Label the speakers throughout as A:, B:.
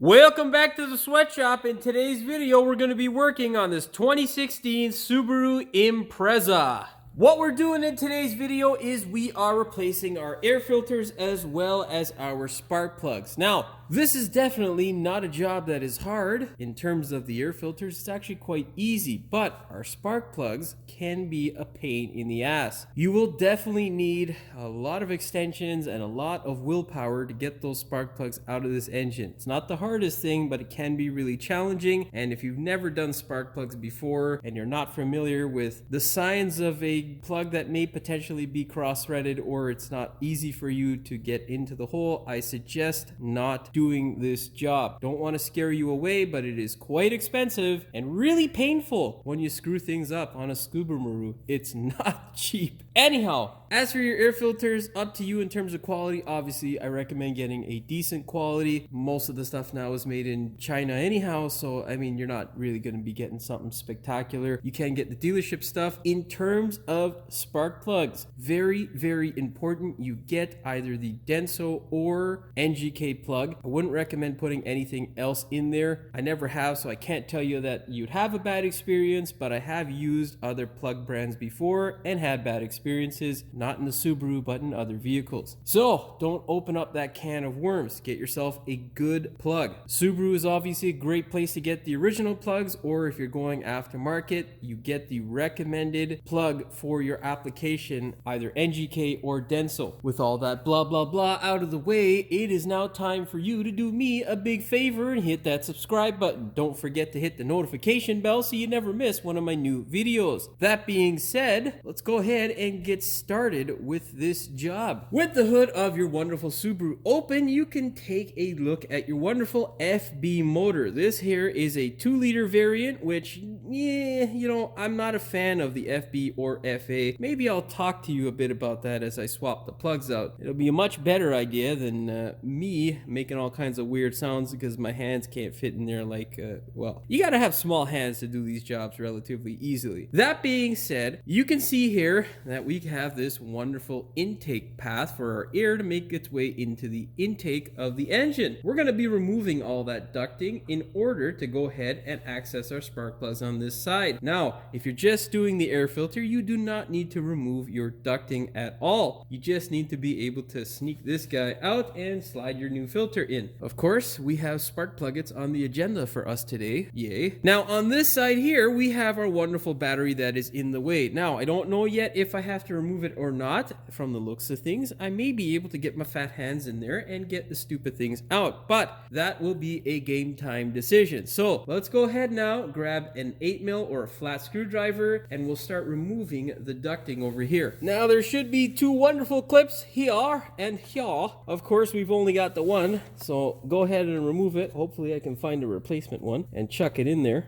A: Welcome back to the sweatshop. In today's video, we're going to be working on this 2016 Subaru Impreza. What we're doing in today's video is we are replacing our air filters as well as our spark plugs. Now, this is definitely not a job that is hard. In terms of the air filters, it's actually quite easy, but our spark plugs can be a pain in the ass. You will definitely need a lot of extensions and a lot of willpower to get those spark plugs out of this engine. It's not the hardest thing, but it can be really challenging. And if you've never done spark plugs before and you're not familiar with the signs of a plug that may potentially be cross-threaded, or it's not easy for you to get into the hole, I suggest not doing this job. Don't want to scare you away, but it is quite expensive and really painful when you screw things up on a Subaru. It's not cheap. Anyhow, as for your air filters, up to you in terms of quality. Obviously, I recommend getting a decent quality. Most of the stuff now is made in China anyhow, so I mean, you're not really going to be getting something spectacular. You can get the dealership stuff. In terms of spark plugs, very, very important. You get either the Denso or NGK plug. I wouldn't recommend putting anything else in there. I never have, so I can't tell you that you'd have a bad experience, but I have used other plug brands before and had bad experiences. Not in the Subaru, but in other vehicles. So don't open up that can of worms. Get yourself a good plug. Subaru is obviously a great place to get the original plugs, or if you're going aftermarket, you get the recommended plug for your application, either NGK or Denso. With all that blah blah blah out of the way, it is now time for you to do me a big favor and hit that subscribe button. Don't forget to hit the notification bell so you never miss one of my new videos. That being said, let's go ahead and get started with this job. With the hood of your wonderful Subaru open, you can take a look at your wonderful FB motor. This here is a 2-liter variant, which, yeah, you know, I'm not a fan of the FB or FA. Maybe I'll talk to you a bit about that as I swap the plugs out. It'll be a much better idea than me making all kinds of weird sounds because my hands can't fit in there like, well, you gotta have small hands to do these jobs relatively easily. That being said, you can see here that we have this wonderful intake path for our air to make its way into the intake of the engine. We're going to be removing all that ducting in order to go ahead and access our spark plugs on this side. Now, if you're just doing the air filter, you do not need to remove your ducting at all. You just need to be able to sneak this guy out and slide your new filter in. Of course, we have spark pluggets on the agenda for us today. Yay. Now, on this side here, we have our wonderful battery that is in the way. Now, I don't know yet if I have to remove it or not. From the looks of things, I may be able to get my fat hands in there and get the stupid things out, but that will be a game time decision. So let's go ahead now, grab an 8mm or a flat screwdriver, and we'll start removing the ducting over here. Now there should be 2 wonderful clips here and here. Of course, we've only got the one, so go ahead and remove it. Hopefully I can find a replacement one and chuck it in there.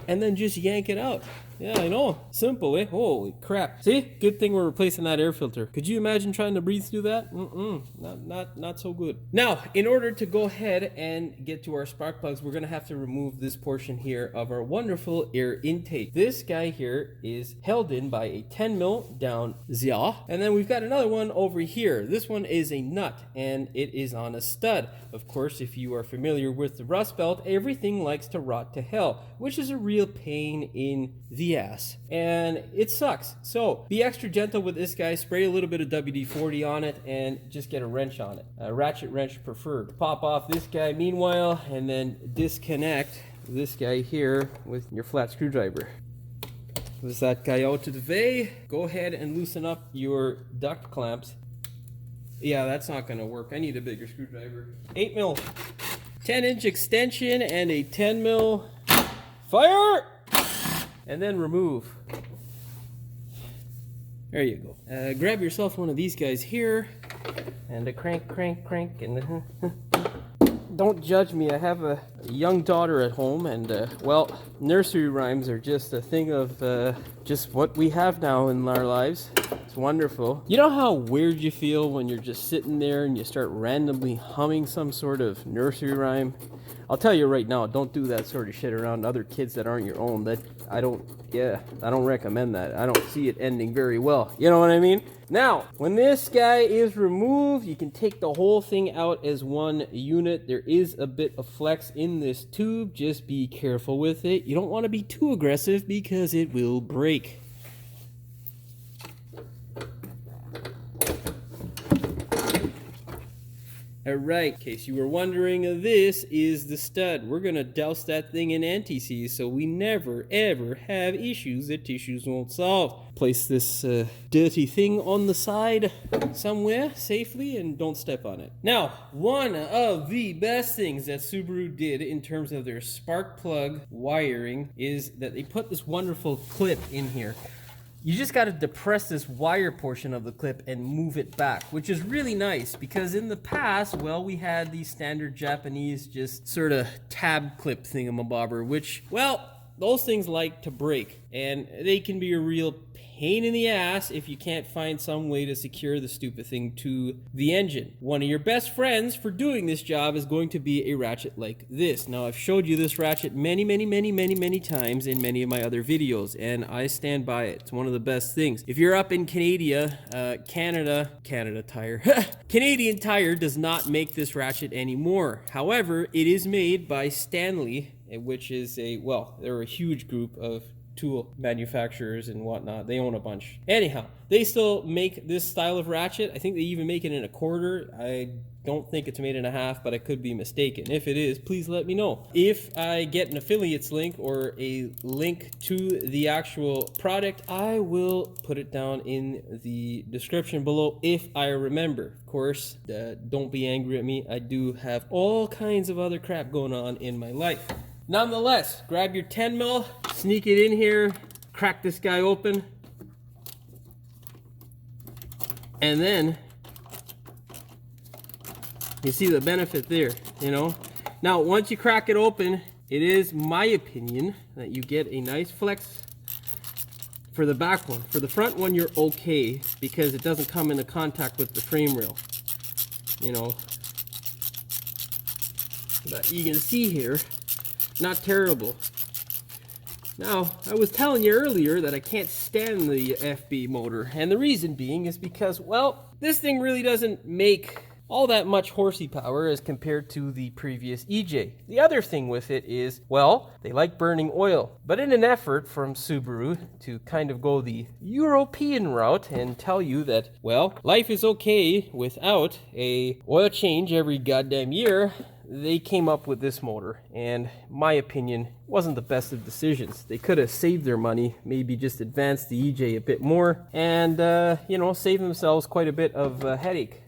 A: And then just yank it out. Yeah, I know. Simple, eh? Holy crap. See? Good thing we're replacing that air filter. Could you imagine trying to breathe through that? Not so good. Now, in order to go ahead and get to our spark plugs, we're going to have to remove this portion here of our wonderful air intake. This guy here is held in by a 10mm down there. And then we've got another one over here. This one is a nut, and it is on a stud. Of course, if you are familiar with the Rust Belt, everything likes to rot to hell, which is a real pain in the ass, and it sucks. So be extra gentle with this guy. Spray a little bit of WD-40 on it and just get a wrench on it, a ratchet wrench preferred. Pop off this guy meanwhile, and then disconnect this guy here with your flat screwdriver. Push that guy out to the way. Go ahead and loosen up your duct clamps. Yeah, that's not gonna work. I need a bigger screwdriver. 8mm 10-inch extension and a 10mm fire, and then remove. There you go. Grab yourself one of these guys here, and a crank, and don't judge me. I have a young daughter at home, and well, nursery rhymes are just a thing of just what we have now in our lives. It's wonderful. You know how weird you feel when you're just sitting there and you start randomly humming some sort of nursery rhyme? I'll tell you right now, don't do that sort of shit around other kids that aren't your own. I don't recommend that. I don't see it ending very well. You know what I mean? Now, when this guy is removed, you can take the whole thing out as one unit. There is a bit of flex in this tube. Just be careful with it. You don't want to be too aggressive because it will break. Alright, in case you were wondering, this is the stud. We're going to douse that thing in anti-seize so we never ever have issues that tissues won't solve. Place this dirty thing on the side somewhere safely and don't step on it. Now, one of the best things that Subaru did in terms of their spark plug wiring is that they put this wonderful clip in here. You just got to depress this wire portion of the clip and move it back, which is really nice because in the past, well, we had these standard Japanese just sort of tab clip thingamabobber, which, well, those things like to break and they can be a real pain in the ass if you can't find some way to secure the stupid thing to the engine. One of your best friends for doing this job is going to be a ratchet like this. Now, I've showed you this ratchet many times in many of my other videos, and I stand by it. It's one of the best things. If you're up in Canada Tire, Canadian Tire does not make this ratchet anymore. However, it is made by Stanley, which is they're a huge group of tool manufacturers and whatnot. They own a bunch. Anyhow, they still make this style of ratchet. I think they even make it in a quarter. I don't think it's made in a half, but I could be mistaken. If it is, please let me know. If I get an affiliates link or a link to the actual product, I will put it down in the description below if I remember. Of course, don't be angry at me. I do have all kinds of other crap going on in my life. Nonetheless, grab your 10 mil, sneak it in here, crack this guy open, and then you see the benefit there, you know. Now, once you crack it open, it is my opinion that you get a nice flex for the back one. For the front one, you're okay because it doesn't come into contact with the frame rail, you know. But you can see here, not terrible. Now, I was telling you earlier that I can't stand the FB motor, and the reason being is because, well, this thing really doesn't make all that much horsey power as compared to the previous EJ. The other thing with it is, well, they like burning oil, but in an effort from Subaru to kind of go the European route and tell you that, well, life is okay without a oil change every goddamn year, they came up with this motor, and my opinion wasn't the best of decisions. They could have saved their money, maybe just advanced the EJ a bit more, and save themselves quite a bit of headache.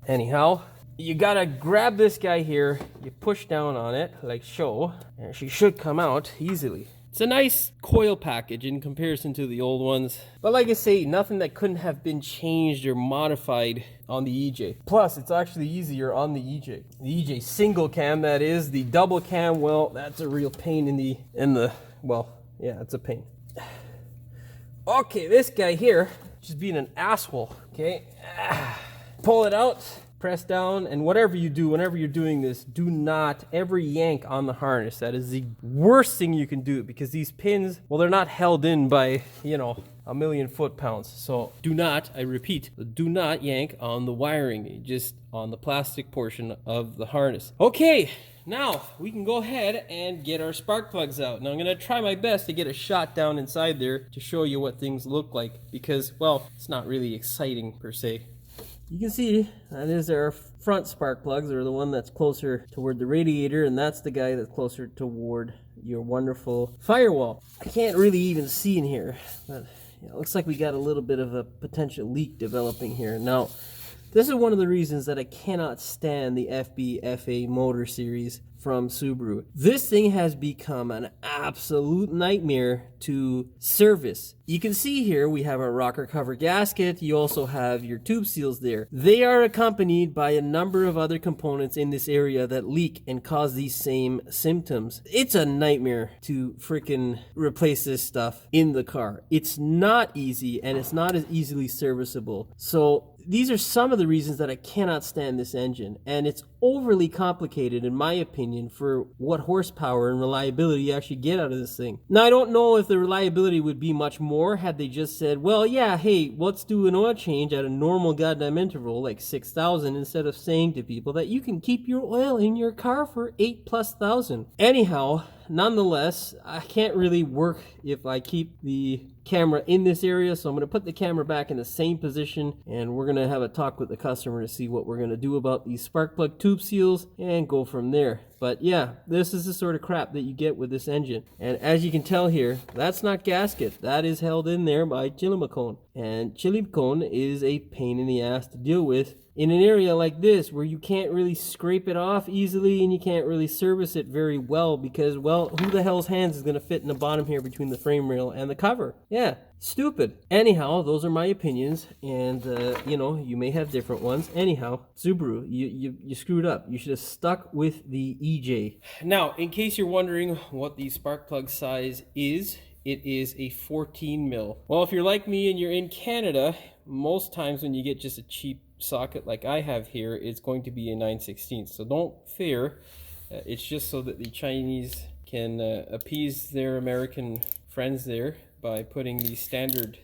A: Anyhow, you gotta grab this guy here, you push down on it like so, and she should come out easily. It's a nice coil package in comparison to the old ones. But like I say, nothing that couldn't have been changed or modified on the EJ. Plus, it's actually easier on the EJ. The EJ single cam, that is. The double cam, well, that's a real pain it's a pain. Okay, this guy here, just being an asshole, okay? Pull it out. Press down, and whatever you do, whenever you're doing this, do not ever yank on the harness. That is the worst thing you can do because these pins, well, they're not held in by, a million foot-pounds. So do not, I repeat, do not yank on the wiring, just on the plastic portion of the harness. Okay, now we can go ahead and get our spark plugs out. Now I'm going to try my best to get a shot down inside there to show you what things look like because, well, it's not really exciting per se. You can see that is our front spark plugs, or the one that's closer toward the radiator, and that's the guy that's closer toward your wonderful firewall. I can't really even see in here, but it looks like we got a little bit of a potential leak developing here. Now, This is one of the reasons that I cannot stand the FB FA motor series from Subaru. This thing has become an absolute nightmare to service. You can see here we have our rocker cover gasket. You also have your tube seals there. They are accompanied by a number of other components in this area that leak and cause these same symptoms. It's a nightmare to freaking replace this stuff in the car. It's not easy, and it's not as easily serviceable. So these are some of the reasons that I cannot stand this engine, and it's overly complicated in my opinion for what horsepower and reliability you actually get out of this thing. Now, I don't know if the reliability would be much more had they just said, well, yeah, hey, let's do an oil change at a normal goddamn interval like 6,000, instead of saying to people that you can keep your oil in your car for 8,000+. Anyhow, nonetheless, I can't really work if I keep the camera in this area, so I'm going to put the camera back in the same position, and we're going to have a talk with the customer to see what we're going to do about these spark plug tube seals and go from there. But yeah, this is the sort of crap that you get with this engine. And as you can tell here, that's not gasket. That is held in there by silicone. And silicone is a pain in the ass to deal with in an area like this where you can't really scrape it off easily and you can't really service it very well because, well, who the hell's hands is going to fit in the bottom here between the frame rail and the cover? Yeah, stupid. Anyhow, those are my opinions, and you know, you may have different ones. Anyhow, Subaru, you screwed up. You should have stuck with the EJ. Now, in case you're wondering what the spark plug size is, it is a 14 mil. Well, if you're like me and you're in Canada, most times when you get just a cheap socket like I have here, it's going to be a 9/16. So don't fear. It's just so that the Chinese can appease their American friends there by putting the standard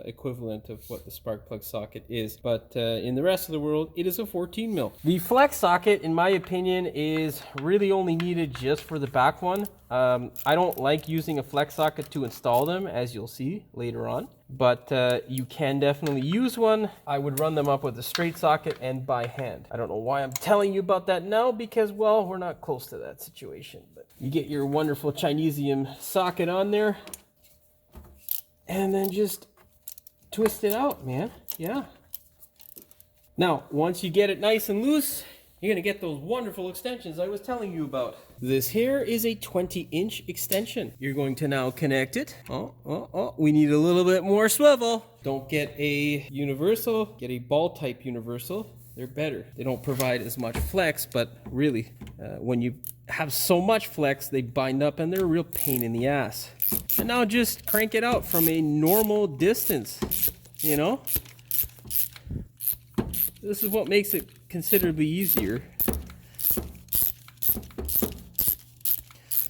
A: equivalent of what the spark plug socket is. But in the rest of the world, it is a 14 mil. The flex socket, in my opinion, is really only needed just for the back one. I don't like using a flex socket to install them, as you'll see later on. But you can definitely use one. I would run them up with a straight socket and by hand. I don't know why I'm telling you about that now, because, well, we're not close to that situation. But you get your wonderful Chinesium socket on there, and then just twist it out, man. Yeah. Now, once you get it nice and loose, you're gonna get those wonderful extensions I was telling you about. This here is a 20-inch extension. You're going to now connect it. Oh, we need a little bit more swivel. Don't get a universal, get a ball type universal. They're better. They don't provide as much flex, but really, when you have so much flex, they bind up and they're a real pain in the ass. And now just crank it out from a normal distance, you know? This is what makes it considerably easier.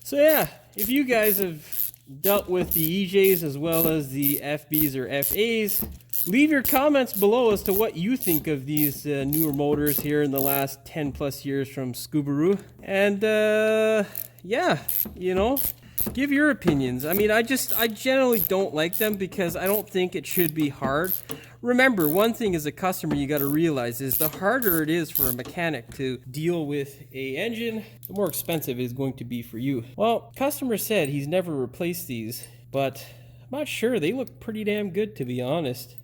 A: So yeah, if you guys have dealt with the EJs as well as the FBs or FAs, leave your comments below as to what you think of these newer motors here in the last 10+ years from Subaru. And yeah, you know, give your opinions. I mean, I generally don't like them because I don't think it should be hard. Remember, one thing as a customer you got to realize is the harder it is for a mechanic to deal with a engine, the more expensive it is going to be for you. Well, customer said he's never replaced these, but I'm not sure. They look pretty damn good, to be honest.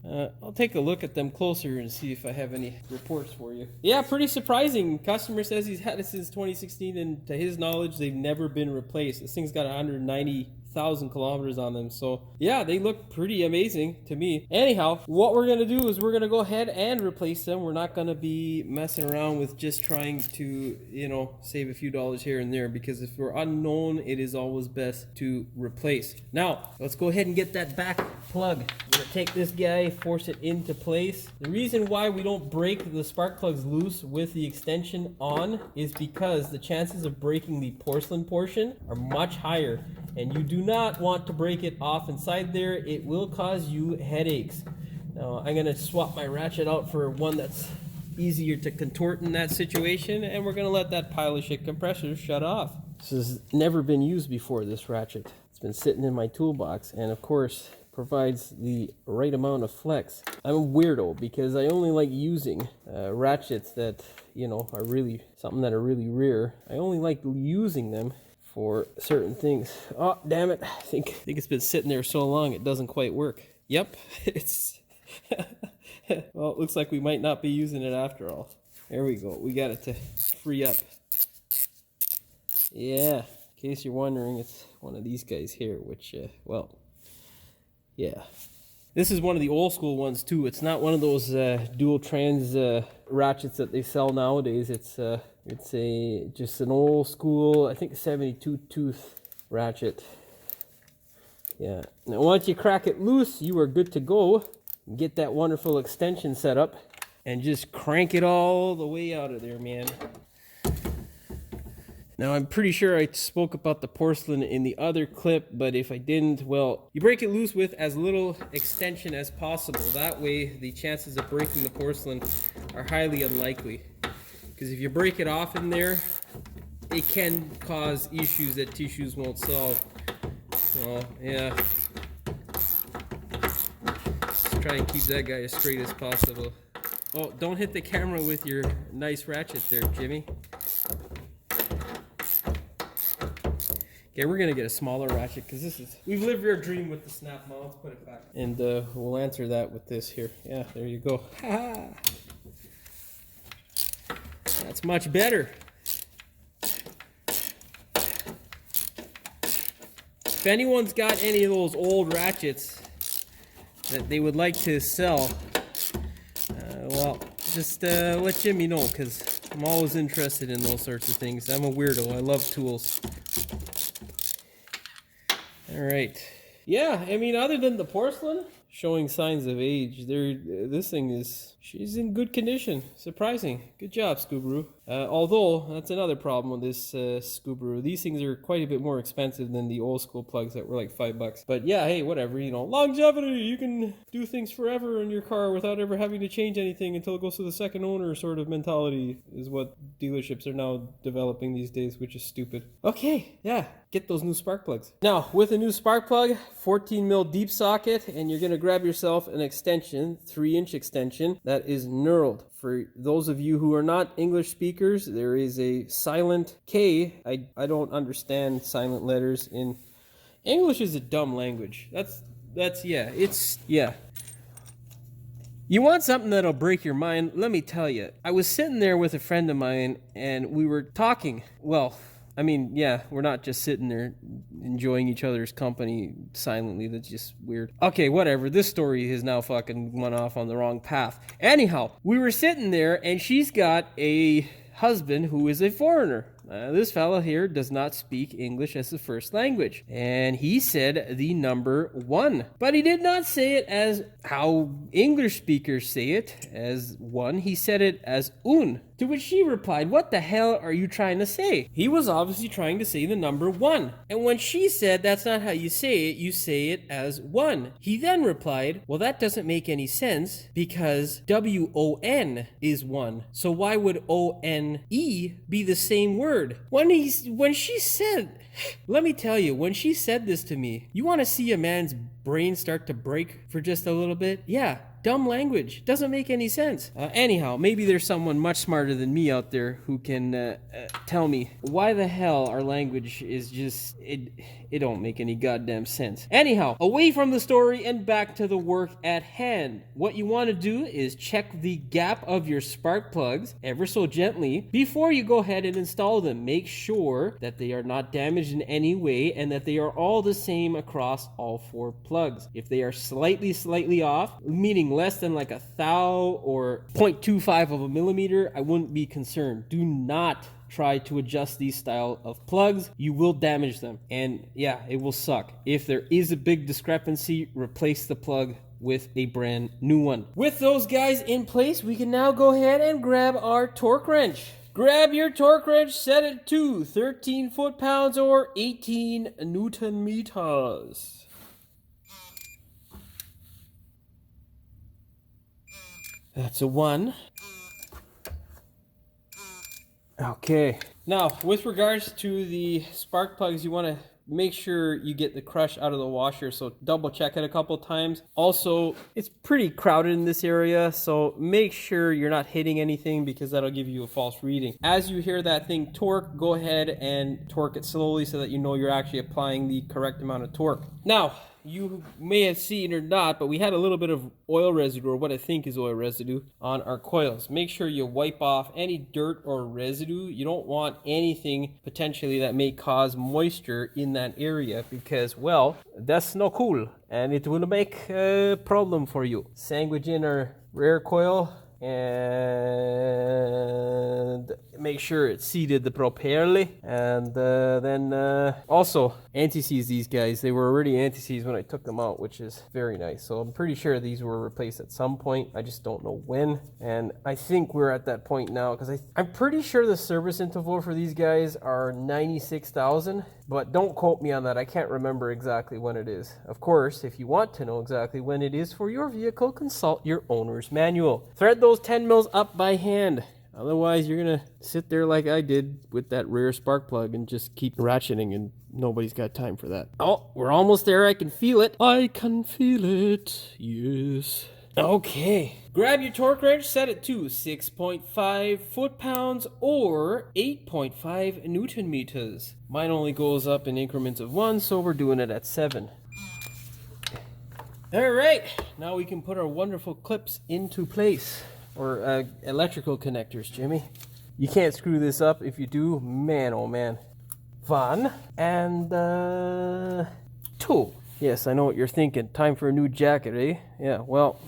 A: I'll take a look at them closer and see if I have any reports for you. Yeah, pretty surprising. Customer says he's had it since 2016, and to his knowledge, they've never been replaced. This thing's got 190,000 kilometers on them, so yeah, they look pretty amazing to me. Anyhow, what we're gonna do is we're gonna go ahead and replace them. We're not gonna be messing around with just trying to, you know, save a few dollars here and there, because if we're unknown, it is always best to replace. Now, let's go ahead and get that back plug. We're gonna take this guy, force it into place. The reason why we don't break the spark plugs loose with the extension on is because the chances of breaking the porcelain portion are much higher, and you do not want to break it off inside there. It will cause you headaches. Now, I'm gonna swap my ratchet out for one that's easier to contort in that situation, and we're gonna let that pile of shit compressor shut off. This has never been used before, this ratchet. It's been sitting in my toolbox, and of course provides the right amount of flex. I'm a weirdo because I only like using ratchets that, you know, are really something that are really rare. I only like using them for certain things. Oh, damn it. I think it's been sitting there so long it doesn't quite work. Yep, it's Well, it looks like we might not be using it after all. There we go. We got it to free up. Yeah, in case you're wondering, it's one of these guys here, which, well, yeah. This is one of the old school ones too. It's not one of those dual trans ratchets that they sell nowadays. It's just an old school, I think 72 tooth ratchet. Yeah. Now once you crack it loose, you are good to go. Get that wonderful extension set up and just crank it all the way out of there, man. Now, I'm pretty sure I spoke about the porcelain in the other clip, but if I didn't, well, you break it loose with as little extension as possible. That way, the chances of breaking the porcelain are highly unlikely. Because if you break it off in there, it can cause issues that tissues won't solve. Well, yeah. Just try and keep that guy as straight as possible. Oh, don't hit the camera with your nice ratchet there, Jimmy. Okay, we're gonna get a smaller ratchet because we've lived our dream with the snap mount. Let's put it back. And we'll answer that with this here. Yeah, there you go. That's much better. If anyone's got any of those old ratchets that they would like to sell, well, just let Jimmy know because I'm always interested in those sorts of things. I'm a weirdo. I love tools. All right. Yeah, I mean, other than the porcelain showing signs of age, this thing she's in good condition. Surprising. Good job, Subaru. Although, that's another problem with this Subaru. These things are quite a bit more expensive than the old school plugs that were like $5. But yeah, hey, whatever, you know, longevity. You can do things forever in your car without ever having to change anything until it goes to the second owner sort of mentality is what dealerships are now developing these days, which is stupid. Okay, yeah, get those new spark plugs. Now, with a new spark plug, 14 mil deep socket, and you're gonna grab yourself an extension, 3-inch extension, that is knurled. For those of you who are not English speakers, there is a silent K. I don't understand silent letters in English. Is a dumb language. Yeah. You want something that'll break your mind? Let me tell you. I was sitting there with a friend of mine and we were talking. Well, I mean, yeah, we're not just sitting there enjoying each other's company silently. That's just weird. Okay, whatever. This story has now fucking went off on the wrong path. Anyhow, we were sitting there and she's got a husband who is a foreigner. This fella here does not speak English as a first language. And he said the number 1. But he did not say it as how English speakers say it, as 1. He said it as un. To which she replied, "What the hell are you trying to say?" He was obviously trying to say the number 1. And when she said, "That's not how you say it as 1." He then replied, "Well, that doesn't make any sense because WON is 1. So why would ONE be the same word?" When she said, let me tell you, when she said this to me, you want to see a man's brain start to break for just a little bit? Yeah. Dumb language. Doesn't make any sense. Anyhow, maybe there's someone much smarter than me out there who can tell me why the hell our language is just, it don't make any goddamn sense. Anyhow, away from the story and back to the work at hand. What you want to do is check the gap of your spark plugs ever so gently before you go ahead and install them. Make sure that they are not damaged in any way and that they are all the same across all 4 plugs. If they are slightly off, meaning less than like a thou or 0.25 of a millimeter, I wouldn't be concerned. Do not try to adjust these style of plugs. You will damage them. And yeah, it will suck. If there is a big discrepancy, replace the plug with a brand new one. With those guys in place, we can now go ahead and grab our torque wrench. Grab your torque wrench, set it to 13 foot-pounds or 18 Newton meters. That's a 1. Okay. Now, with regards to the spark plugs, you want to make sure you get the crush out of the washer, so double check it a couple times. Also, it's pretty crowded in this area, so make sure you're not hitting anything because that'll give you a false reading. As you hear that thing torque, go ahead and torque it slowly so that you know you're actually applying the correct amount of torque. Now, you may have seen or not, but we had a little bit of oil residue, or what I think is oil residue, on our coils. Make sure you wipe off any dirt or residue. You don't want anything potentially that may cause moisture in that area, because, well, that's no cool, and it will make a problem for you. Sandwich in our rear coil, and make sure it's seated properly. And then also anti-seize these guys. They were already anti-seize when I took them out, which is very nice. So I'm pretty sure these were replaced at some point. I just don't know when. And I think we're at that point now, because I'm pretty sure the service interval for these guys are 96,000. But don't quote me on that. I can't remember exactly when it is. Of course, if you want to know exactly when it is for your vehicle, consult your owner's manual. Thread those 10 mils up by hand. Otherwise, you're going to sit there like I did with that rear spark plug and just keep ratcheting, and nobody's got time for that. Oh, we're almost there. I can feel it. I can feel it. Yes. Okay. Grab your torque wrench, set it to 6.5 foot-pounds or 8.5 Newton meters. Mine only goes up in increments of 1, so we're doing it at 7. All right, now we can put our wonderful clips into place, or electrical connectors, Jimmy. You can't screw this up. If you do, man, oh man. 1 and 2. Yes, I know what you're thinking. Time for a new jacket, eh? Yeah, well,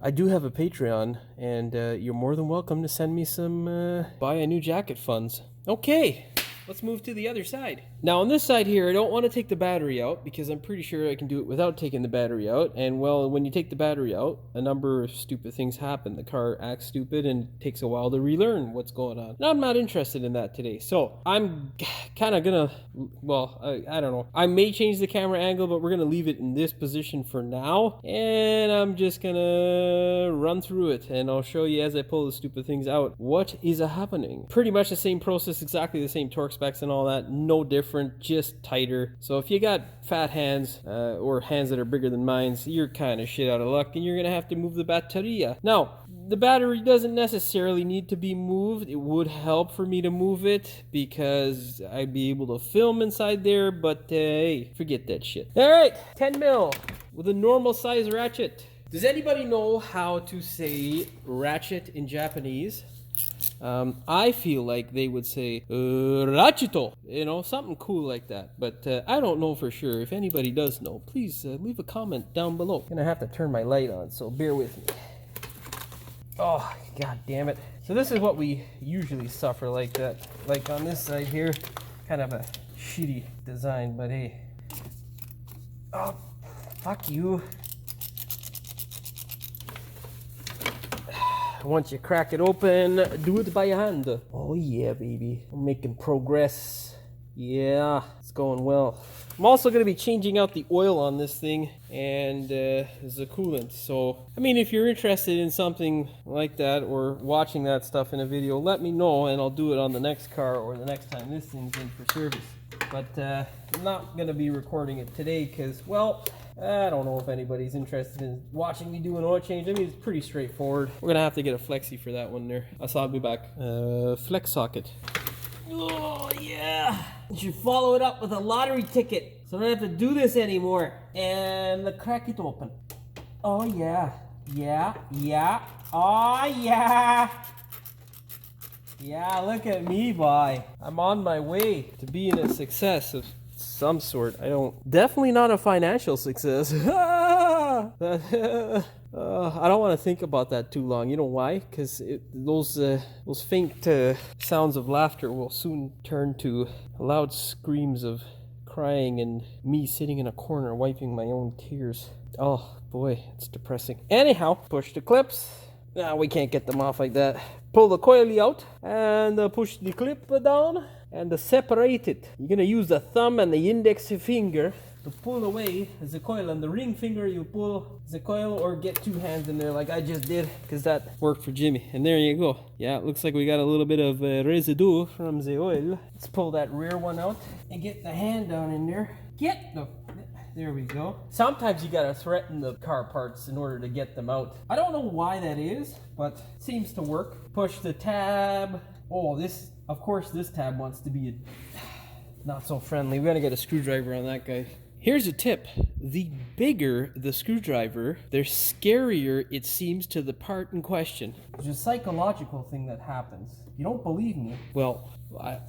A: I do have a Patreon, and you're more than welcome to send me some buy a new jacket funds. Okay, let's move to the other side. Now on this side here, I don't want to take the battery out, because I'm pretty sure I can do it without taking the battery out. And well, when you take the battery out, a number of stupid things happen. The car acts stupid and it takes a while to relearn what's going on. Now I'm not interested in that today. So I'm kind of gonna, well, I don't know. I may change the camera angle, but we're gonna leave it in this position for now. And I'm just gonna run through it, and I'll show you as I pull the stupid things out what is happening. Pretty much the same process, exactly the same torque specs and all that. No different, just tighter. So if you got fat hands or hands that are bigger than mine, so you're kind of shit out of luck, and you're gonna have to move the batteria. Now the battery doesn't necessarily need to be moved. It would help for me to move it, because I'd be able to film inside there, but hey, forget that shit. All right, 10 mil with a normal size ratchet. Does anybody know how to say ratchet in Japanese? I feel like they would say ratcheto, you know, something cool like that. But I don't know for sure. If anybody does know, please leave a comment down below. I'm gonna have to turn my light on, so bear with me. Oh, god damn it. So this is what we usually suffer like that. Like on this side here, kind of a shitty design, but hey. Oh, fuck you. Once you crack it open, do it by hand. Oh yeah, baby. I'm making progress. Yeah, it's going well. I'm also going to be changing out the oil on this thing and the coolant. So, I mean, if you're interested in something like that or watching that stuff in a video, let me know, and I'll do it on the next car or the next time this thing's in for service. But I'm not going to be recording it today because, well, I don't know if anybody's interested in watching me do an oil change. I mean, it's pretty straightforward. We're going to have to get a flexi for that one there. I'll be back. Flex socket. Oh, yeah. You should follow it up with a lottery ticket, so I don't have to do this anymore. And crack it open. Oh, yeah. Yeah, yeah. Oh, yeah. Yeah, look at me, boy. I'm on my way to being a success of some sort. Definitely not a financial success. I don't want to think about that too long. You know why? Because those faint sounds of laughter will soon turn to loud screams of crying and me sitting in a corner wiping my own tears. Oh boy, it's depressing. Anyhow, push the clips. Now we can't get them off like that. Pull the coil out and push the clip down and separate it. You're gonna use the thumb and the index finger to pull away the coil, and the ring finger you pull the coil, or get two hands in there like I just did, because that worked for Jimmy. And there you go. Yeah, it looks like we got a little bit of residue from the oil. Let's pull that rear one out and get the hand down in there. There we go. Sometimes you gotta threaten the car parts in order to get them out. I don't know why that is, but it seems to work. Push the tab. Oh, of course this tab wants to be not so friendly. We gotta get a screwdriver on that guy. Here's a tip. the bigger the screwdriver, the scarier it seems to the part in question. It's a psychological thing that happens. You don't believe me? Well,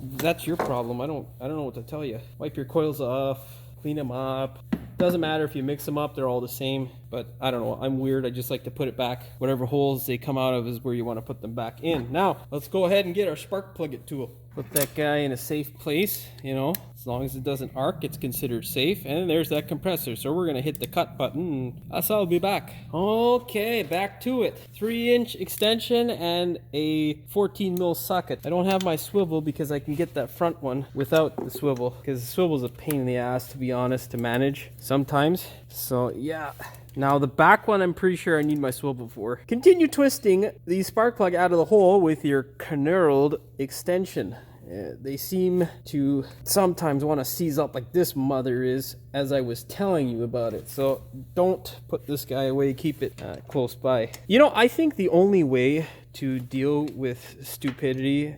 A: that's your problem. I don't know what to tell you. Wipe your coils off, clean them up. Doesn't matter if you mix them up, they're all the same. But I don't know, I'm weird. I just like to put it back. Whatever holes they come out of is where you want to put them back in. Now, let's go ahead and get our spark plug it tool. Put that guy in a safe place, you know. As long as it doesn't arc, it's considered safe. And there's that compressor. So we're gonna hit the cut button and that's how I'll be back. Okay, back to it. 3-inch extension and a 14 mil socket. I don't have my swivel because I can get that front one without the swivel. Because the swivel's a pain in the ass, to be honest, to manage sometimes. So yeah. Now the back one, I'm pretty sure I need my swivel for. Continue twisting the spark plug out of the hole with your knurled extension. They seem to sometimes want to seize up like this mother is, as I was telling you about it. So don't put this guy away, keep it close by. You know, I think the only way to deal with stupidity,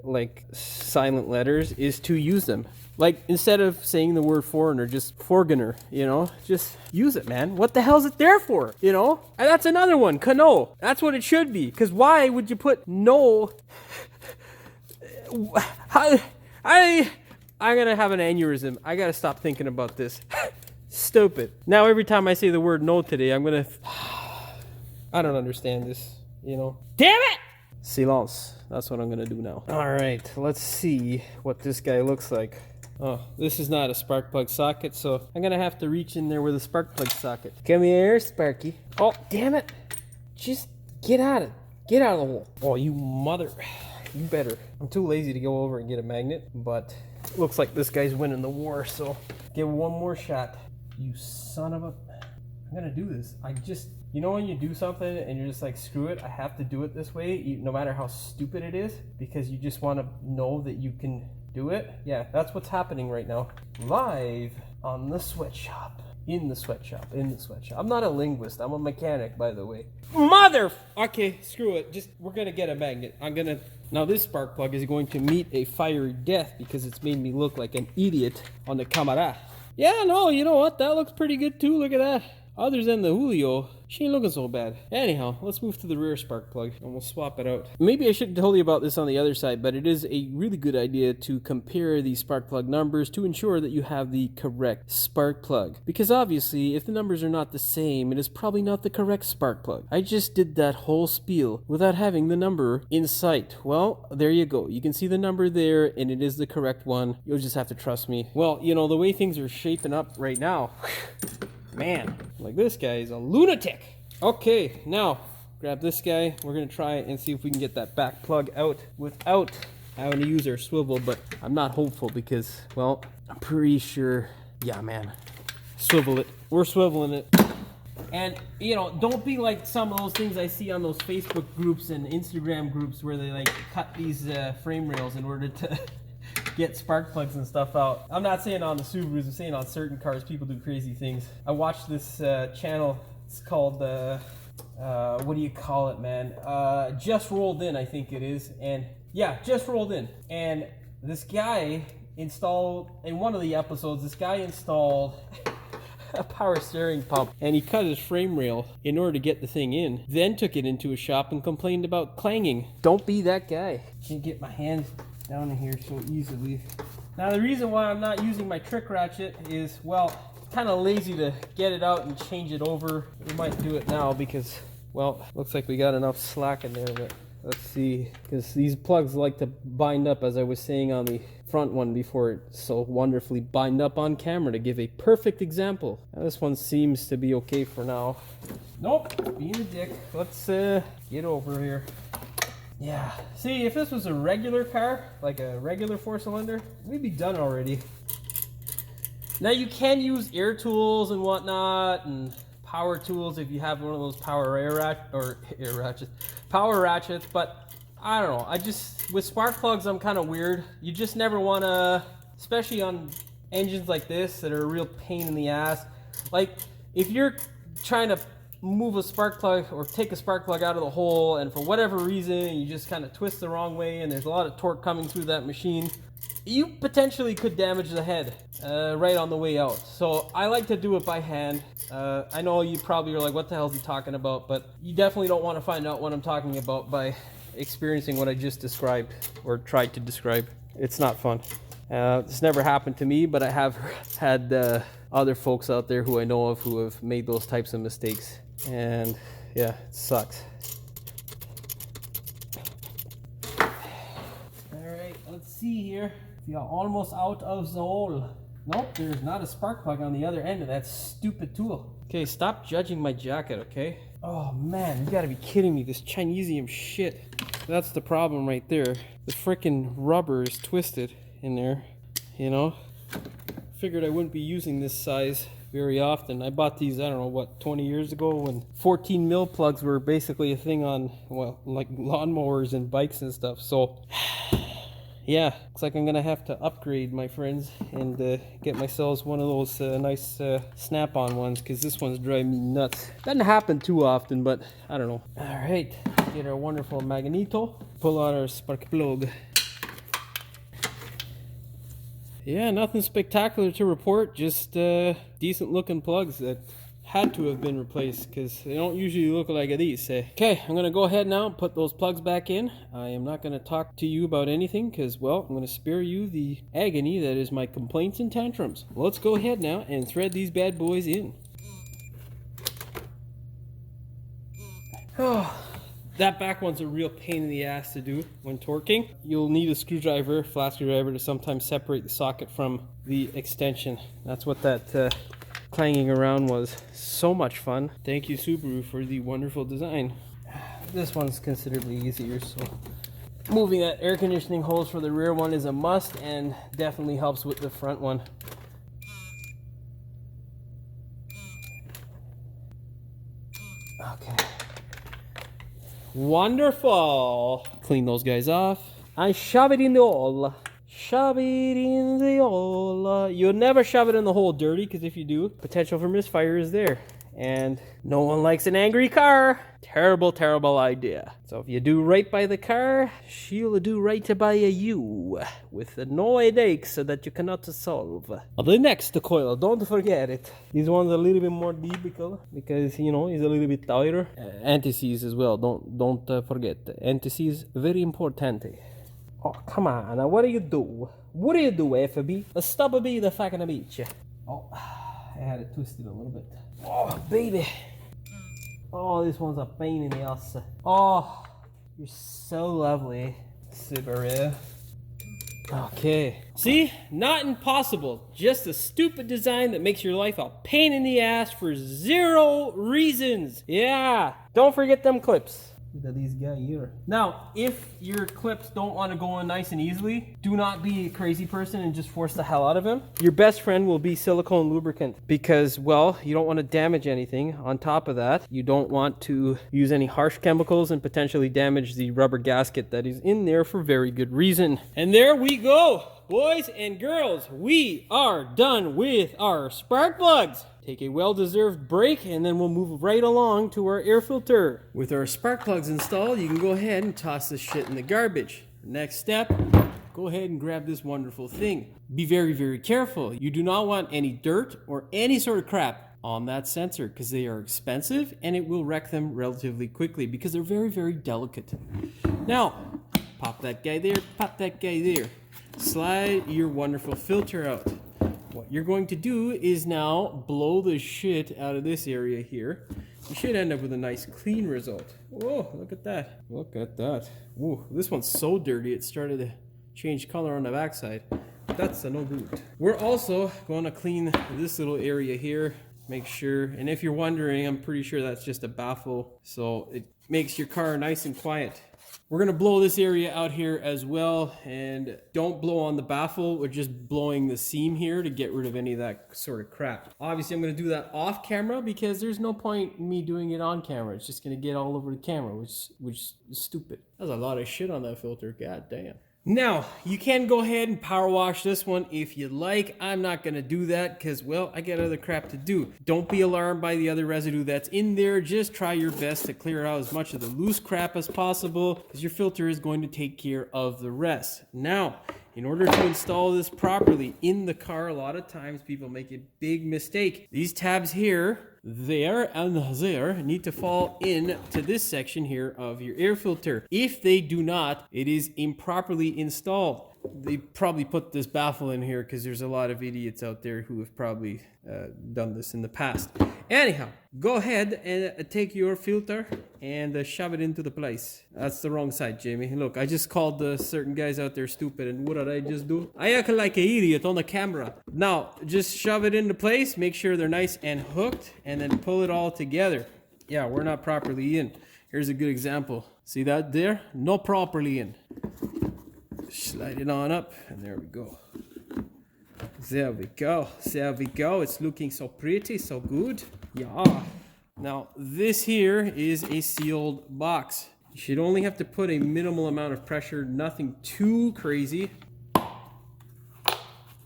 A: like silent letters, is to use them. Like, instead of saying the word foreigner, just foreigner, you know? Just use it, man. What the hell's it there for, you know? And that's another one, cano. That's what it should be. Because why would you put no... I'm gonna have an aneurysm. I gotta stop thinking about this. Stupid. Now every time I say the word no today, I'm gonna... I don't understand this, you know? Damn it! Silence. That's what I'm gonna do now. Alright, let's see what this guy looks like. Oh, this is not a spark plug socket, so I'm gonna have to reach in there with a spark plug socket. Come here, Sparky. Oh, damn it. Just get out of the hole. Oh, you mother... You better. I'm too lazy to go over and get a magnet, but it looks like this guy's winning the war, so give one more shot. You son of a... I'm gonna do this. You know when you do something and you're just like, screw it, I have to do it this way, no matter how stupid it is, because you just want to know that you can do it? Yeah, that's what's happening right now. Live on the sweatshop. In the sweatshop. I'm not a linguist. I'm a mechanic, by the way. Mother... Okay, screw it. We're gonna get a magnet. Now this spark plug is going to meet a fiery death because it's made me look like an idiot on the camera. Yeah, no, you know what? That looks pretty good too. Look at that. Other than the Julio, she ain't looking so bad. Anyhow, let's move to the rear spark plug and we'll swap it out. Maybe I should have told you about this on the other side, but it is a really good idea to compare the spark plug numbers to ensure that you have the correct spark plug. Because obviously, if the numbers are not the same, it is probably not the correct spark plug. I just did that whole spiel without having the number in sight. Well, there you go. You can see the number there and it is the correct one. You'll just have to trust me. Well, you know, the way things are shaping up right now, man, like this guy is a lunatic. Okay, now grab this guy. We're gonna try and see if we can get that back plug out without having to use our swivel, but I'm not hopeful because, well, I'm pretty sure, yeah, man, swivel it. We're swiveling it. And, you know, don't be like some of those things I see on those Facebook groups and Instagram groups where they like cut these frame rails in order to get spark plugs and stuff out. I'm not saying on the Subarus, I'm saying on certain cars people do crazy things. I watched this channel, it's called, what do you call it, man? Just Rolled In, I think it is. And yeah, Just Rolled In. And this guy installed, in one of the episodes, this guy installed a power steering pump and he cut his frame rail in order to get the thing in, then took it into a shop and complained about clanging. Don't be that guy. Can't get my hands down in here so easily. Now the reason why I'm not using my trick ratchet is, well, kind of lazy to get it out and change it over. We might do it now because, well, looks like we got enough slack in there, but let's see, because these plugs like to bind up, as I was saying on the front one before it so wonderfully bind up on camera to give a perfect example. Now, this one seems to be okay for now. Nope, being a dick. Let's get over here. Yeah, see, if this was a regular car, like a regular 4-cylinder, we'd be done already. Now you can use air tools and whatnot, and power tools if you have one of those power ratchets, but I don't know, with spark plugs I'm kind of weird. You just never want to, especially on engines like this that are a real pain in the ass. Like, if you're trying to move a spark plug or take a spark plug out of the hole and for whatever reason you just kind of twist the wrong way and there's a lot of torque coming through that machine, you potentially could damage the head right on the way out. So I like to do it by hand. I know you probably are like, what the hell is he talking about? But you definitely don't want to find out what I'm talking about by experiencing what I just described or tried to describe. It's not fun. This never happened to me, but I have had other folks out there who I know of who have made those types of mistakes. And yeah, it sucks. Alright, let's see here. We are almost out of the hole. Nope, there's not a spark plug on the other end of that stupid tool. Okay, stop judging my jacket, okay? Oh man, you gotta be kidding me, this Chinesium shit. That's the problem right there. The frickin' rubber is twisted in there, you know? Figured I wouldn't be using this size very often. I bought these, I don't know, what, 20 years ago when 14 mil plugs were basically a thing on, well, like lawnmowers and bikes and stuff. So, yeah, looks like I'm gonna have to upgrade, my friends, and get myself one of those nice snap-on ones, because this one's driving me nuts. Doesn't happen too often, but I don't know. All right, get our wonderful magneto, pull out our spark plug. Yeah, nothing spectacular to report, just decent looking plugs that had to have been replaced because they don't usually look like these. Okay, I'm gonna go ahead now and put those plugs back in. I am not gonna talk to you about anything because, well, I'm gonna spare you the agony that is my complaints and tantrums. Let's go ahead now and thread these bad boys in. Oh. That back one's a real pain in the ass to do when torquing. You'll need a screwdriver, flat screwdriver, to sometimes separate the socket from the extension. That's what that clanging around was. So much fun. Thank you, Subaru, for the wonderful design. This one's considerably easier, so moving that air conditioning hose for the rear one is a must and definitely helps with the front one. Okay. Wonderful. Clean those guys off. And shove it in the hole. Shove it in the hole. You'll never shove it in the hole dirty, because if you do, potential for misfire is there. And no one likes an angry car. Terrible, terrible idea. So if you do right by the car, she'll do right by you. With no headaches so that you cannot solve. The next coil, don't forget it. This one's a little bit more difficult because, you know, it's a little bit tighter. Anti-seize as well, don't forget. Anti-seize, very important. Oh, come on, what do you do? What do you do, FB? Stop being the fucking beach. Oh, I had it twisted a little bit. Oh, baby. Oh, this one's a pain in the ass. Oh, you're so lovely, Subaru. Okay. See? Not impossible. Just a stupid design that makes your life a pain in the ass for 0 reasons. Yeah. Don't forget them clips. Look at these guys here. Now, if your clips don't want to go in nice and easily, do not be a crazy person and just force the hell out of them. Your best friend will be silicone lubricant because, well, you don't want to damage anything. On top of that, you don't want to use any harsh chemicals and potentially damage the rubber gasket that is in there for very good reason. And there we go. Boys and girls, we are done with our spark plugs. Take a well-deserved break and then we'll move right along to our air filter. With our spark plugs installed, you can go ahead and toss this shit in the garbage. Next step, go ahead and grab this wonderful thing. Be very, very careful. You do not want any dirt or any sort of crap on that sensor because they are expensive and it will wreck them relatively quickly because they're very, very delicate. Now, pop that guy there, pop that guy there. Slide your wonderful filter out. What you're going to do is now blow the shit out of this area here. You should end up with a nice clean result. Whoa, look at that. Look at that. Whoa, this one's so dirty it started to change color on the backside. That's a no good. We're also going to clean this little area here. Make sure, and if you're wondering, I'm pretty sure that's just a baffle. So it makes your car nice and quiet. We're going to blow this area out here as well, and don't blow on the baffle. We're just blowing the seam here to get rid of any of that sort of crap. Obviously, I'm going to do that off camera because there's no point in me doing it on camera. It's just going to get all over the camera, which is stupid. There's a lot of shit on that filter. God damn. Now, you can go ahead and power wash this one if you like. I'm not going to do that because, well, I got other crap to do. Don't be alarmed by the other residue that's in there. Just try your best to clear out as much of the loose crap as possible because your filter is going to take care of the rest. Now, in order to install this properly in the car, a lot of times people make a big mistake. These tabs here, there and there, need to fall in to this section here of your air filter. If they do not, it is improperly installed. They probably put this baffle in here because there's a lot of idiots out there who have probably done this in the past. Anyhow, go ahead and take your filter and shove it into the place. That's the wrong side, Jamie. Look, I just called certain guys out there stupid, and what did I just do? I act like an idiot on the camera. Now, just shove it into place, make sure they're nice and hooked, and then pull it all together. Yeah, we're not properly in. Here's a good example. See that there? Not properly in. Slide it on up, and there we go. There we go. There we go. It's looking so pretty, so good. Yeah. Now, this here is a sealed box. You should only have to put a minimal amount of pressure, nothing too crazy.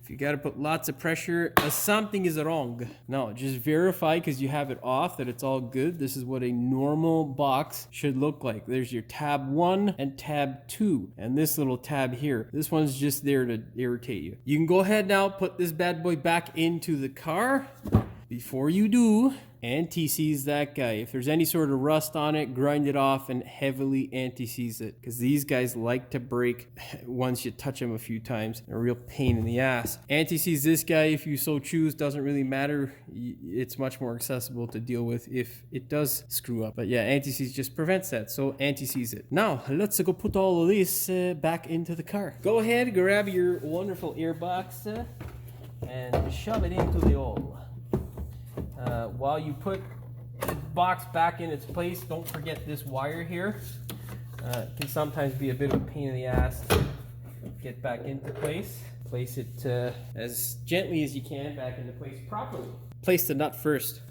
A: If you got to put lots of pressure, something is wrong. Now, just verify, because you have it off, that it's all good. This is what a normal box should look like. There's your tab 1 and tab 2, and this little tab here. This one's just there to irritate you. You can go ahead now, put this bad boy back into the car. Before you do, anti-seize that guy. If there's any sort of rust on it, grind it off and heavily anti-seize it, because these guys like to break once you touch them a few times. They're a real pain in the ass. Anti-seize this guy if you so choose, doesn't really matter. It's much more accessible to deal with if it does screw up. But yeah, anti-seize just prevents that, so anti-seize it. Now, let's go put all of this back into the car. Go ahead, grab your wonderful air box and shove it into the hole. While you put the box back in its place, don't forget this wire here. It can sometimes be a bit of a pain in the ass to get back into place. Place it as gently as you can back into place properly. Place the nut first.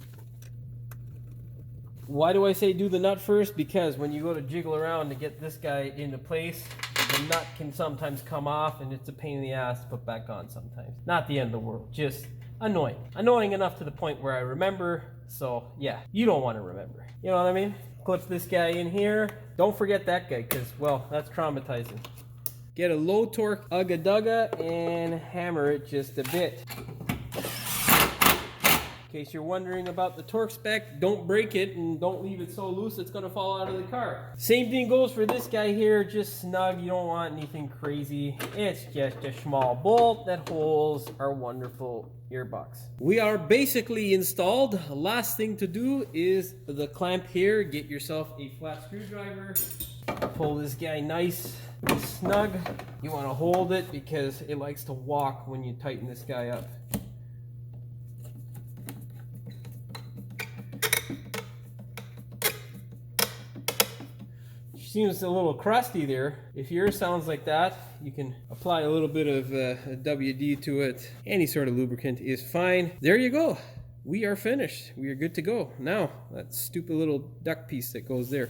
A: Why do I say do the nut first? Because when you go to jiggle around to get this guy into place, the nut can sometimes come off, and it's a pain in the ass to put back on sometimes. Not the end of the world, just annoying. Annoying enough to the point where I remember, so yeah, you don't want to remember. You know what I mean? Clip this guy in here. Don't forget that guy, because, well, that's traumatizing. Get a low torque ugga dugga and hammer it just a bit. In case you're wondering about the torque spec, don't break it and don't leave it so loose it's going to fall out of the car. Same thing goes for this guy here, just snug. You don't want anything crazy. It's just a small bolt that holds our wonderful earbox. We are basically installed. Last thing to do is the clamp here. Get yourself a flat screwdriver. Pull this guy nice and snug. You want to hold it because it likes to walk when you tighten this guy up. Seems a little crusty there. If yours sounds like that, you can apply a little bit of WD to it. Any sort of lubricant is fine. There you go. We are finished. We are good to go. Now, that stupid little duct piece that goes there.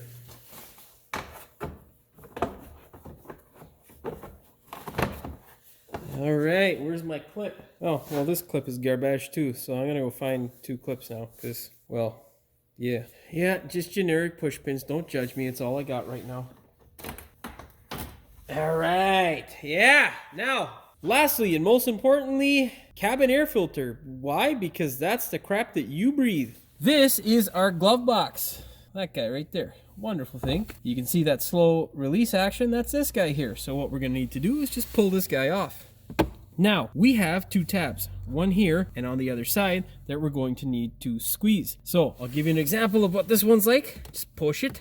A: All right, where's my clip? Oh, well, this clip is garbage too, so I'm gonna go find 2 clips now, because, well, yeah, just generic push pins. Don't judge me. It's all I got right now. All right. Yeah. Now, lastly and most importantly, cabin air filter. Why? Because that's the crap that you breathe. This is our glove box. That guy right there. Wonderful thing. You can see that slow release action. That's this guy here. So what we're going to need to do is just pull this guy off. Now, we have 2 tabs, one here and on the other side that we're going to need to squeeze. So, I'll give you an example of what this one's like. Just push it,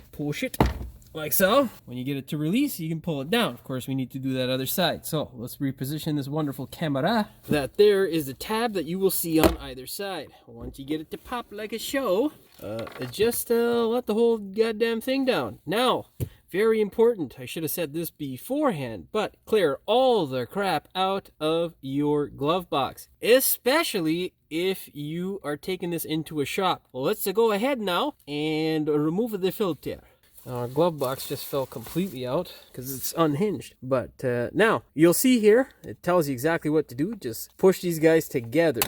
A: like so. When you get it to release, you can pull it down. Of course, we need to do that other side. So, let's reposition this wonderful camera. That there is the tab that you will see on either side. Once you get it to pop like a show, just let the whole goddamn thing down. Now, very important, I should have said this beforehand, but clear all the crap out of your glove box, especially if you are taking this into a shop. Well, let's go ahead now and remove the filter. Our glove box just fell completely out because it's unhinged. But now, you'll see here, it tells you exactly what to do. Just push these guys together.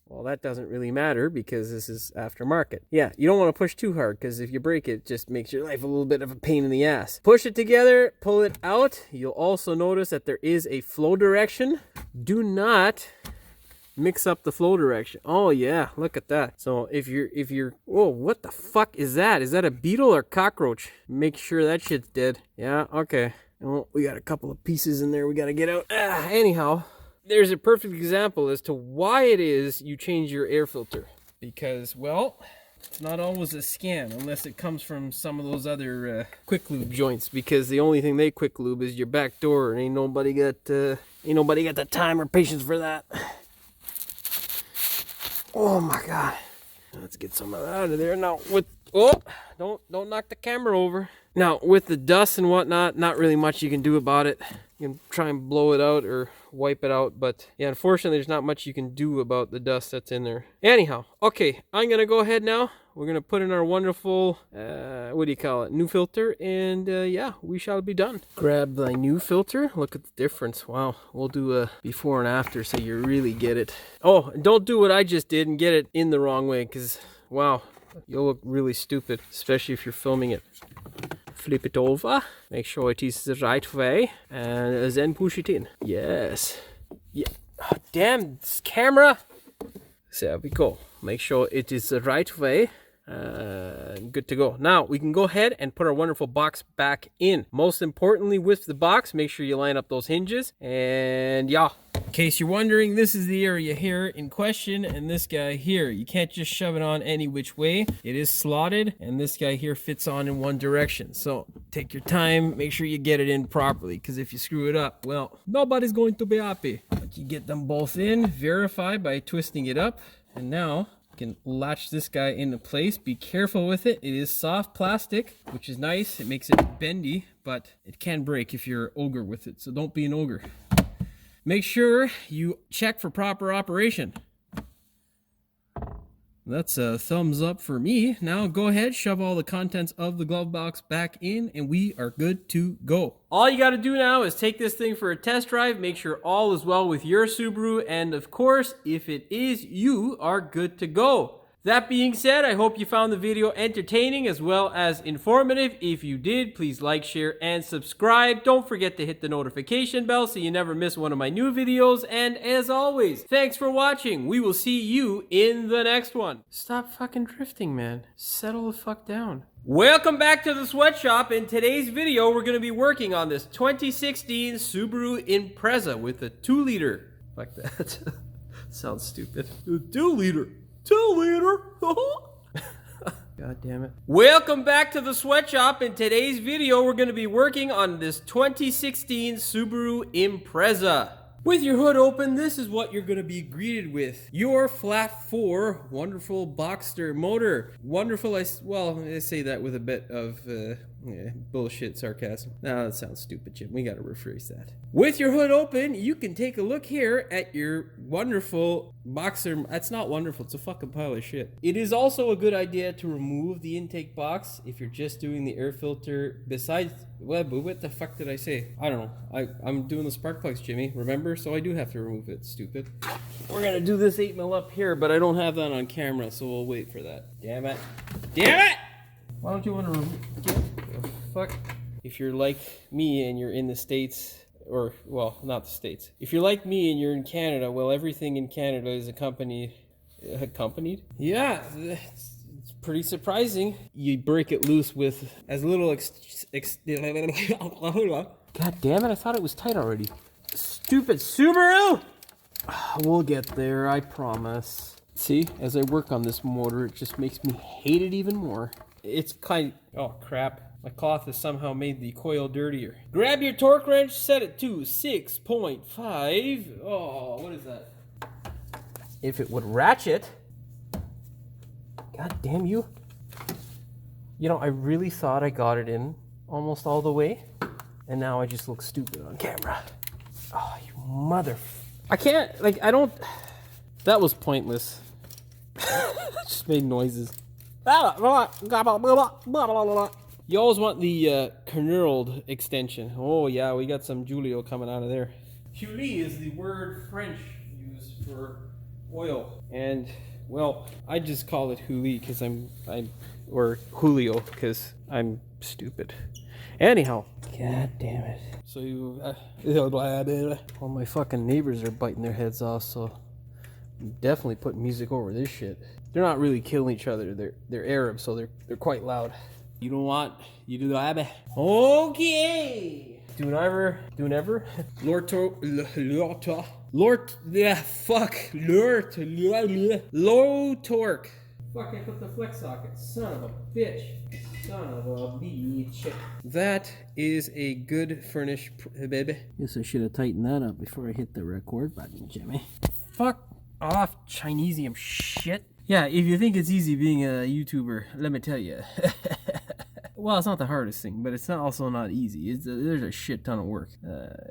A: Well, Well, that doesn't really matter because this is aftermarket. Yeah, you don't want to push too hard because if you break it, it just makes your life a little bit of a pain in the ass. Push it together, pull it out. You'll also notice that there is a flow direction. Do not mix up the flow direction. Oh yeah, look at that. So if you're, whoa, what the fuck is that? Is that a beetle or cockroach? Make sure that shit's dead. Yeah, okay. Well, we got a couple of pieces in there we got to get out. Anyhow, there's a perfect example as to why it is you change your air filter. Because, well, it's not always a scam unless it comes from some of those other quick lube joints, because the only thing they quick lube is your back door, and ain't nobody got the time or patience for that. Oh my god. Let's get some of that out of there. Now with don't knock the camera over. Now with the dust and whatnot, not really much you can do about it. You can try and blow it out or wipe it out, but yeah, unfortunately there's not much you can do about the dust that's in there. Anyhow, okay, I'm gonna go ahead now. We're gonna put in our wonderful what do you call it, new filter, and yeah, we shall be done. Grab the new filter. Look at the difference. Wow. We'll do a before and after so you really get it. Oh, and don't do what I just did and get it in the wrong way, because wow, you'll look really stupid, especially if you're filming it. Flip it over, make sure it is the right way, and then push it in. Yes. Yeah. Oh, damn, this camera. There we go. Make sure it is the right way. Good to go. Now we can go ahead and put our wonderful box back in. Most importantly, with the box, make sure you line up those hinges. And yeah, in case you're wondering, this is the area here in question, and this guy here, you can't just shove it on any which way. It is slotted, and this guy here fits on in one direction. So take your time, make sure you get it in properly, because if you screw it up, well, nobody's going to be happy. But you get them both in, verify by twisting it up, and now can latch this guy into place. Be careful with it. It is soft plastic, which is nice. It makes it bendy, but it can break if you're an ogre with it. So don't be an ogre. Make sure you check for proper operation. That's a thumbs up for me. Now go ahead, shove all the contents of the glove box back in, and we are good to go. All you got to do now is take this thing for a test drive, make sure all is well with your Subaru, and of course, if it is, you are good to go. That being said, I hope you found the video entertaining as well as informative. If you did, please like, share, and subscribe. Don't forget to hit the notification bell so you never miss one of my new videos. And as always, thanks for watching. We will see you in the next one. Stop fucking drifting, man. Settle the fuck down. Welcome back to the sweatshop. In today's video, we're going to be working on this 2016 Subaru Impreza with a 2-liter. Fuck that. Sounds stupid. A 2-liter. 2-liter. God damn it. Welcome back to the sweatshop. In today's video, we're going to be working on this 2016 Subaru Impreza. With your hood open, this is what you're going to be greeted with. Your flat 4 wonderful Boxster motor. Wonderful, I say that with a bit of bullshit sarcasm. No, that sounds stupid, Jim. We got to rephrase that. With your hood open, you can take a look here at your wonderful Boxster. That's not wonderful. It's a fucking pile of shit. It is also a good idea to remove the intake box if you're just doing the air filter. Besides, well, but what the fuck did I say? I don't know. I'm doing the spark plugs, Jimmy. Remember? So I do have to remove it. Stupid. We're gonna do this 8mm up here, but I don't have that on camera, so we'll wait for that. Damn it. Damn it! Why don't you want to fuck? If you're like me and you're in the States, or, well, not the States. If you're like me and you're in Canada, well, everything in Canada is accompanied? Yeah, it's pretty surprising. You break it loose with as little God damn it, I thought it was tight already. Stupid Subaru! We'll get there, I promise. See, as I work on this motor, it just makes me hate it even more. It's kind of, oh crap. My cloth has somehow made the coil dirtier. Grab your torque wrench, set it to 6.5. Oh, what is that? If it would ratchet. God damn you. You know, I really thought I got it in almost all the way. And now I just look stupid on camera. Oh, you mother... I can't, like, I don't... That was pointless. It just made noises. You always want the knurled extension. Oh yeah, we got some Julio coming out of there. Julie is the word French used for oil. And well, I just call it Huli because or Julio because I'm stupid. Anyhow, god damn it. So you, all my fucking neighbors are biting their heads off, so I'm definitely putting music over this shit. They're not really killing each other. They're Arab, so they're quite loud. You don't want, you do the okay. Do never. Low torque. Fuck, I put the flex socket. Son of a bitch. Son of a bitch. That is a good furnish, baby.
B: Guess I should have tightened that up before I hit the record button, Jimmy.
A: Fuck off, Chinesium shit. Yeah, if you think it's easy being a YouTuber, let me tell you. Well, it's not the hardest thing, but it's also not easy. There's a shit ton of work.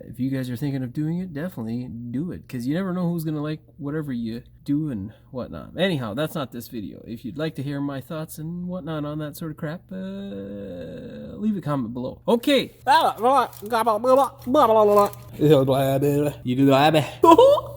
A: If you guys are thinking of doing it, definitely do it, because you never know who's going to like whatever you do and whatnot. Anyhow, that's not this video. If you'd like to hear my thoughts and whatnot on that sort of crap, leave a comment below. Okay. You do the